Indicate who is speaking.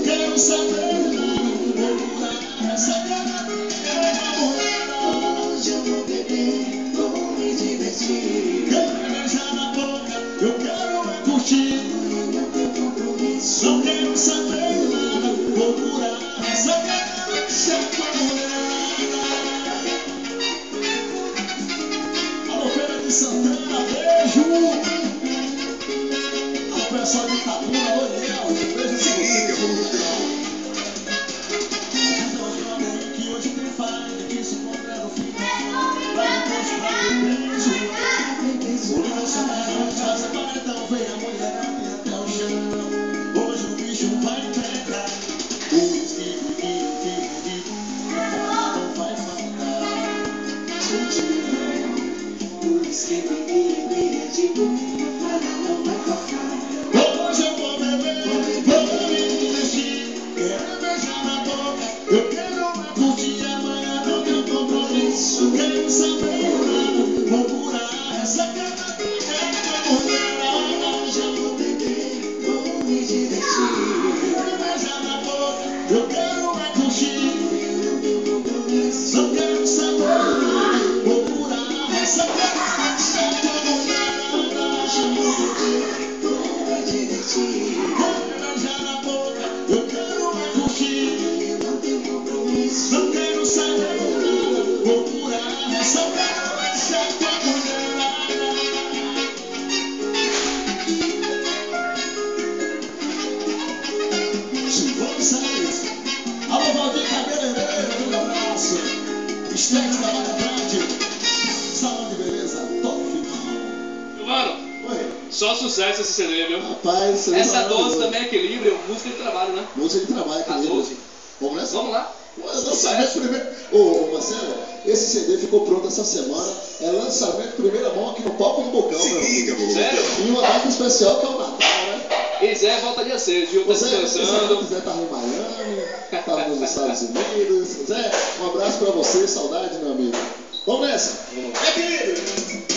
Speaker 1: Quero saber essa hoje eu vou beber, vou me divertir. Quero beijar na boca, eu quero é curtir. Não tenho compromisso, não quero saber nada. Vou curar essa cabeça com a mulherada. Alô, Feira de Santana, beijo. Alô, pessoal de Itabuna, alô, Niel, beijo se vocês vão no final. Que hoje tem faz, que se encontra no final. Vai mostrar o beijo. O relacionamento faz a paredão, vem a mulherada e até o chão. Hoje o bicho vai pegar. O whisky, não vai faltar. O whisky, é de boa, não vai faltar. Hoje eu vou beber, vou me divertir. Quero beijar na boca, eu quero curtir. Amanhã não tenho compromisso, quero saber nada. Vou curar essa cama. Hoje eu vou beber, vou me divertir. Quero beijar na boca, eu quero curtir. Não tenho compromisso, não quero saber nada. Vou curar essa cama. Hoje eu vou beber, vou me divertir. Quero beijar na boca, eu quero curtir. Não tenho compromisso, não quero saber nada. Vou curar essa cabeça com a mulherada. Silvão Salles, alô Valdir Cabeleireiro, um abraço. Estética Maria Andrade, salão de beleza, top final.
Speaker 2: Mano,
Speaker 1: Oi.
Speaker 2: só sucesso esse CD, viu?
Speaker 1: Rapaz, você
Speaker 2: Essa dose também é equilíbrio, música de trabalho, né?
Speaker 1: música de trabalho,
Speaker 2: A
Speaker 1: querido.
Speaker 2: 12.
Speaker 1: Vamos nessa?
Speaker 2: Vamos lá.
Speaker 1: Lançamento primeiro. Ô, Marcelo, esse CD ficou pronto essa semana. É lançamento primeira mão aqui no Palco do Bocão, meu amigo.
Speaker 2: Sério?
Speaker 1: E uma data especial que é o Natal, né?
Speaker 2: E Zé volta dia 6, viu? Tá
Speaker 1: Você,
Speaker 2: descansando.
Speaker 1: Zé tá em Miami, tá nos Estados Unidos. Zé, um abraço pra você, saudade, meu amigo. Vamos nessa? É, querido!